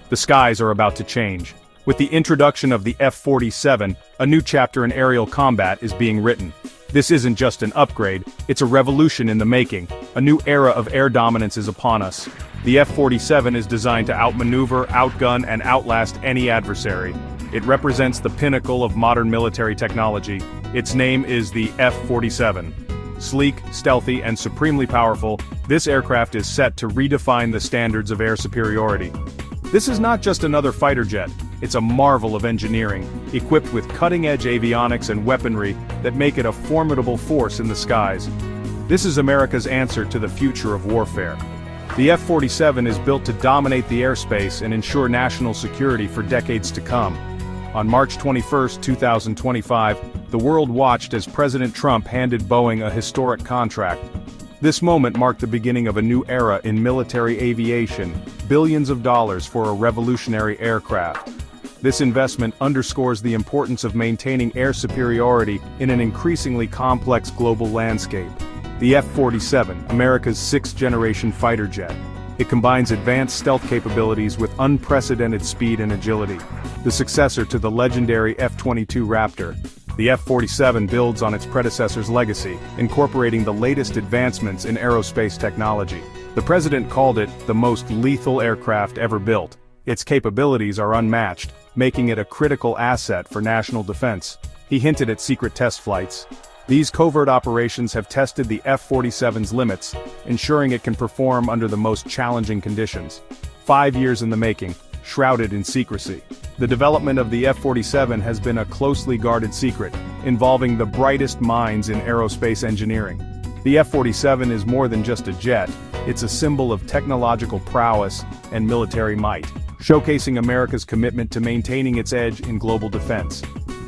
The skies are about to change. With the introduction of the F-47, a new chapter in aerial combat is being written. This isn't just an upgrade, it's a revolution in the making. A new era of air dominance is upon us. The F-47 is designed to outmaneuver, outgun, and outlast any adversary. It represents the pinnacle of modern military technology. Its name is the F-47. Sleek, stealthy, and supremely powerful, this aircraft is set to redefine the standards of air superiority. This is not just another fighter jet, it's a marvel of engineering, equipped with cutting-edge avionics and weaponry that make it a formidable force in the skies. This is America's answer to the future of warfare. The F-47 is built to dominate the airspace and ensure national security for decades to come. On March 21, 2025, the world watched as President Trump handed Boeing a historic contract. This moment marked the beginning of a new era in military aviation, billions of dollars for a revolutionary aircraft. This investment underscores the importance of maintaining air superiority in an increasingly complex global landscape. The F-47, America's sixth-generation fighter jet. It combines advanced stealth capabilities with unprecedented speed and agility. The successor to the legendary F-22 Raptor, the F-47 builds on its predecessor's legacy, incorporating the latest advancements in aerospace technology. The president called it the most lethal aircraft ever built. Its capabilities are unmatched, making it a critical asset for national defense. He hinted at secret test flights. These covert operations have tested the F-47's limits, ensuring it can perform under the most challenging conditions. 5 years in the making, shrouded in secrecy. The development of the F-47 has been a closely guarded secret, involving the brightest minds in aerospace engineering. The F-47 is more than just a jet, it's a symbol of technological prowess and military might, showcasing America's commitment to maintaining its edge in global defense.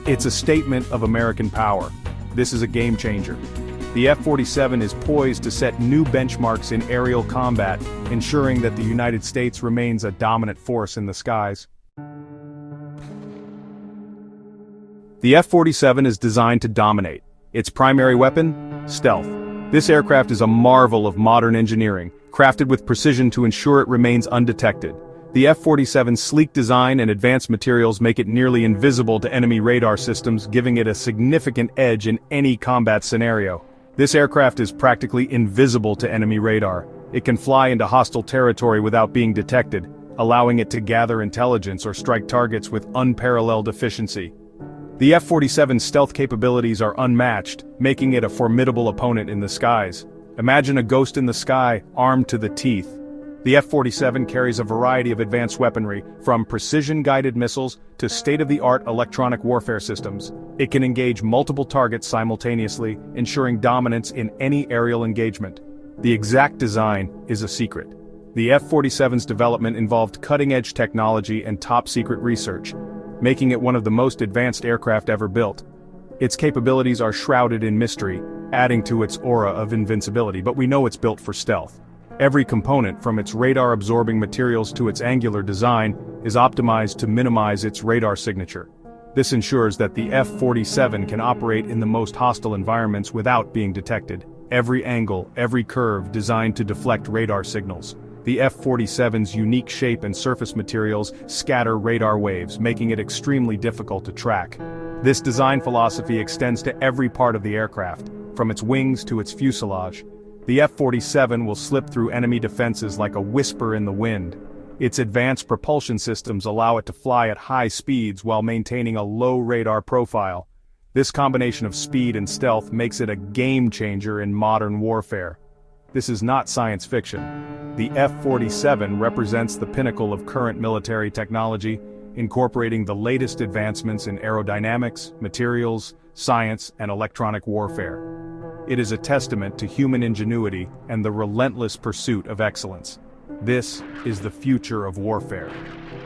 It's a statement of American power. This is a game changer. The F-47 is poised to set new benchmarks in aerial combat, ensuring that the United States remains a dominant force in the skies. The F-47 is designed to dominate. Its primary weapon? Stealth. This aircraft is a marvel of modern engineering, crafted with precision to ensure it remains undetected. The F-47's sleek design and advanced materials make it nearly invisible to enemy radar systems, giving it a significant edge in any combat scenario. This aircraft is practically invisible to enemy radar. It can fly into hostile territory without being detected, allowing it to gather intelligence or strike targets with unparalleled efficiency. The F-47's stealth capabilities are unmatched, making it a formidable opponent in the skies. Imagine a ghost in the sky, armed to the teeth. The F-47 carries a variety of advanced weaponry, from precision-guided missiles to state-of-the-art electronic warfare systems. It can engage multiple targets simultaneously, ensuring dominance in any aerial engagement. The exact design is a secret. The F-47's development involved cutting-edge technology and top-secret research, making it one of the most advanced aircraft ever built. Its capabilities are shrouded in mystery, adding to its aura of invincibility, but we know it's built for stealth. Every component, from its radar-absorbing materials to its angular design, is optimized to minimize its radar signature. This ensures that the F-47 can operate in the most hostile environments without being detected. Every angle, every curve designed to deflect radar signals. The F-47's unique shape and surface materials scatter radar waves, making it extremely difficult to track. This design philosophy extends to every part of the aircraft, from its wings to its fuselage. The F-47 will slip through enemy defenses like a whisper in the wind. Its advanced propulsion systems allow it to fly at high speeds while maintaining a low radar profile. This combination of speed and stealth makes it a game-changer in modern warfare. This is not science fiction. The F-47 represents the pinnacle of current military technology, incorporating the latest advancements in aerodynamics, materials, science, and electronic warfare. It is a testament to human ingenuity and the relentless pursuit of excellence. This is the future of warfare.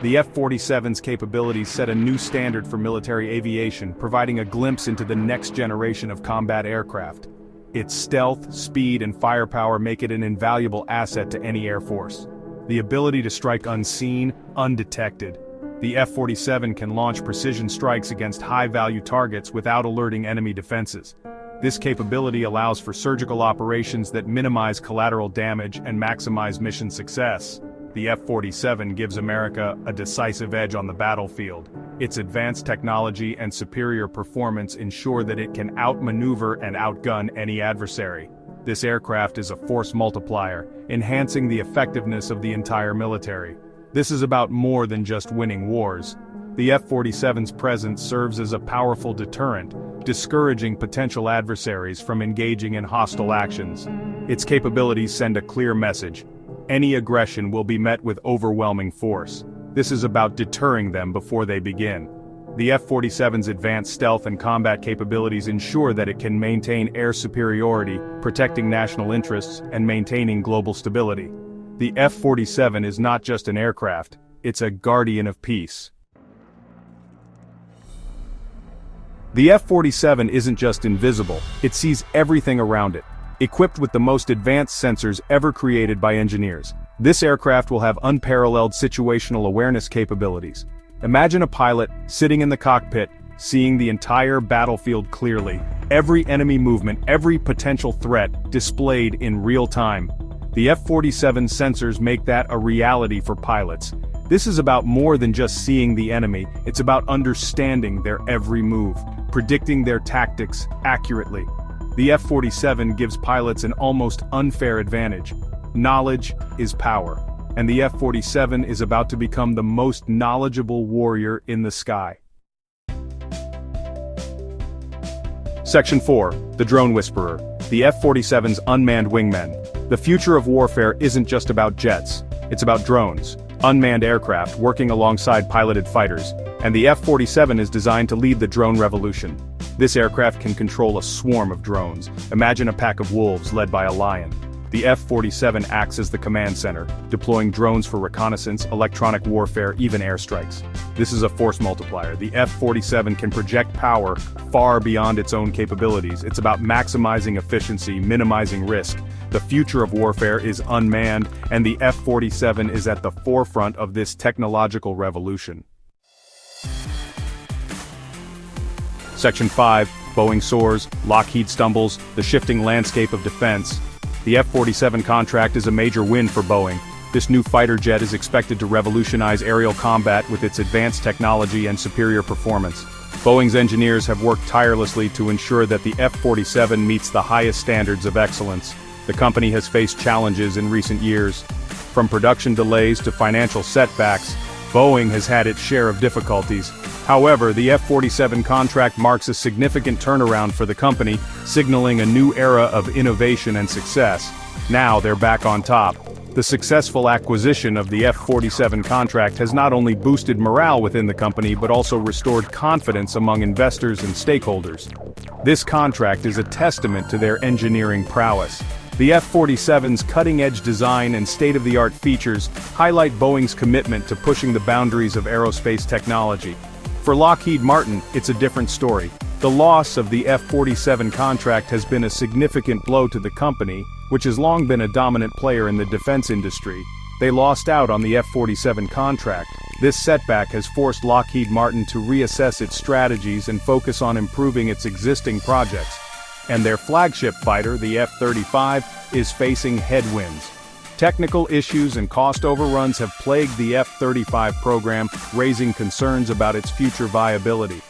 The F-47's capabilities set a new standard for military aviation, providing a glimpse into the next generation of combat aircraft. Its stealth, speed, and firepower make it an invaluable asset to any air force. The ability to strike unseen, undetected. The F-47 can launch precision strikes against high-value targets without alerting enemy defenses. This capability allows for surgical operations that minimize collateral damage and maximize mission success. the F-47 gives America a decisive edge on the battlefield. Its advanced technology and superior performance ensure that it can outmaneuver and outgun any adversary. This aircraft is a force multiplier, enhancing the effectiveness of the entire military. This is about more than just winning wars. The F-47's presence serves as a powerful deterrent, discouraging potential adversaries from engaging in hostile actions. Its capabilities send a clear message: any aggression will be met with overwhelming force. This is about deterring them before they begin. The F-47's advanced stealth and combat capabilities ensure that it can maintain air superiority, protecting national interests and maintaining global stability. The F-47 is not just an aircraft, it's a guardian of peace. The F-47 isn't just invisible, it sees everything around it. Equipped with the most advanced sensors ever created by engineers, this aircraft will have unparalleled situational awareness capabilities. Imagine a pilot sitting in the cockpit, seeing the entire battlefield clearly, every enemy movement, every potential threat displayed in real time. The F-47 sensors make that a reality for pilots. This is about more than just seeing the enemy, it's about understanding their every move, predicting their tactics accurately. The F-47 gives pilots an almost unfair advantage. Knowledge is power, and the F-47 is about to become the most knowledgeable warrior in the sky. Section 4. The Drone Whisperer. The F-47's Unmanned Wingmen. The future of warfare isn't just about jets, it's about drones, unmanned aircraft working alongside piloted fighters, and the F-47 is designed to lead the drone revolution. This aircraft can control a swarm of drones. Imagine a pack of wolves led by a lion. The F-47 acts as the command center, deploying drones for reconnaissance, electronic warfare, even airstrikes. This is a force multiplier. The F-47 can project power far beyond its own capabilities. It's about maximizing efficiency, minimizing risk. The future of warfare is unmanned, and the F-47 is at the forefront of this technological revolution. Section 5. Boeing soars, Lockheed stumbles, the shifting landscape of defense. The F-47 contract is a major win for Boeing. This new fighter jet is expected to revolutionize aerial combat with its advanced technology and superior performance. Boeing's engineers have worked tirelessly to ensure that the F-47 meets the highest standards of excellence. The company has faced challenges in recent years. From production delays to financial setbacks, Boeing has had its share of difficulties. However, the F-47 contract marks a significant turnaround for the company, signaling a new era of innovation and success. Now they're back on top. The successful acquisition of the F-47 contract has not only boosted morale within the company but also restored confidence among investors and stakeholders. This contract is a testament to their engineering prowess. The F-47's cutting-edge design and state-of-the-art features highlight Boeing's commitment to pushing the boundaries of aerospace technology. For Lockheed Martin, it's a different story. The loss of the F-47 contract has been a significant blow to the company, which has long been a dominant player in the defense industry. They lost out on the F-47 contract. This setback has forced Lockheed Martin to reassess its strategies and focus on improving its existing projects. And their flagship fighter, the F-35, is facing headwinds. Technical issues and cost overruns have plagued the F-35 program, raising concerns about its future viability.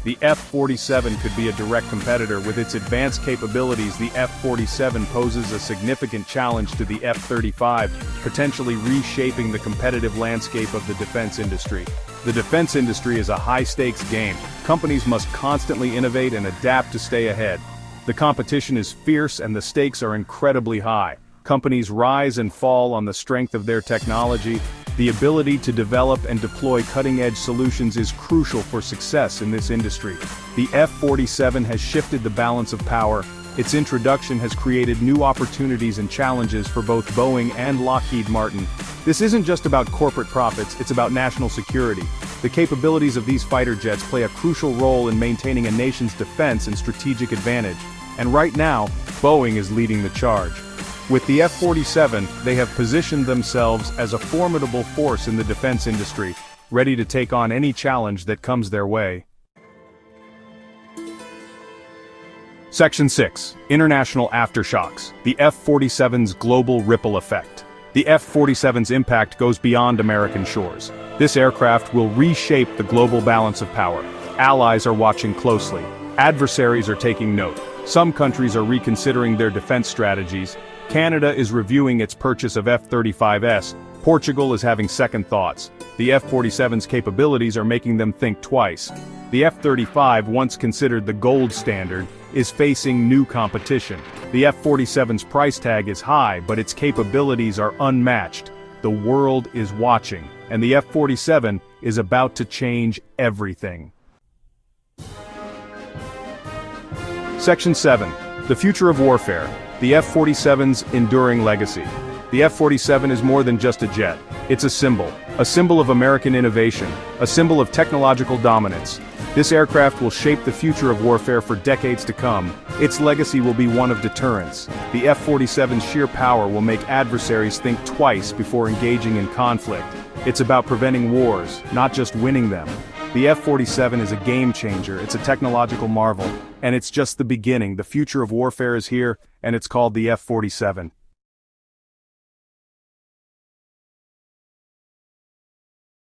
The F-47 could be a direct competitor. With its advanced capabilities, the F-47 poses a significant challenge to the F-35, potentially reshaping the competitive landscape of the defense industry. The defense industry is a high-stakes game. Companies must constantly innovate and adapt to stay ahead. The competition is fierce and the stakes are incredibly high. Companies rise and fall on the strength of their technology. The ability to develop and deploy cutting-edge solutions is crucial for success in this industry. The F-47 has shifted the balance of power. Its introduction has created new opportunities and challenges for both Boeing and Lockheed Martin. This isn't just about corporate profits, it's about national security. The capabilities of these fighter jets play a crucial role in maintaining a nation's defense and strategic advantage. And right now, Boeing is leading the charge. With the F-47, they have positioned themselves as a formidable force in the defense industry, ready to take on any challenge that comes their way. Section 6. International Aftershocks. The F-47's Global Ripple Effect. The F-47's impact goes beyond American shores. This aircraft will reshape the global balance of power. Allies are watching closely. Adversaries are taking note. Some countries are reconsidering their defense strategies. Canada is reviewing its purchase of F-35s. Portugal is having second thoughts. The F-47's capabilities are making them think twice. The F-35, once considered the gold standard, is facing new competition. The F-47's price tag is high, but its capabilities are unmatched. The world is watching, and the F-47 is about to change everything. Section 7. The Future of Warfare. The F-47's Enduring Legacy. The F-47 is more than just a jet. It's a symbol of American innovation, a symbol of technological dominance. This aircraft will shape the future of warfare for decades to come. Its legacy will be one of deterrence. The F-47's sheer power will make adversaries think twice before engaging in conflict. It's about preventing wars, not just winning them. The F-47 is a game changer, it's a technological marvel, and it's just the beginning. The future of warfare is here, and it's called the F-47.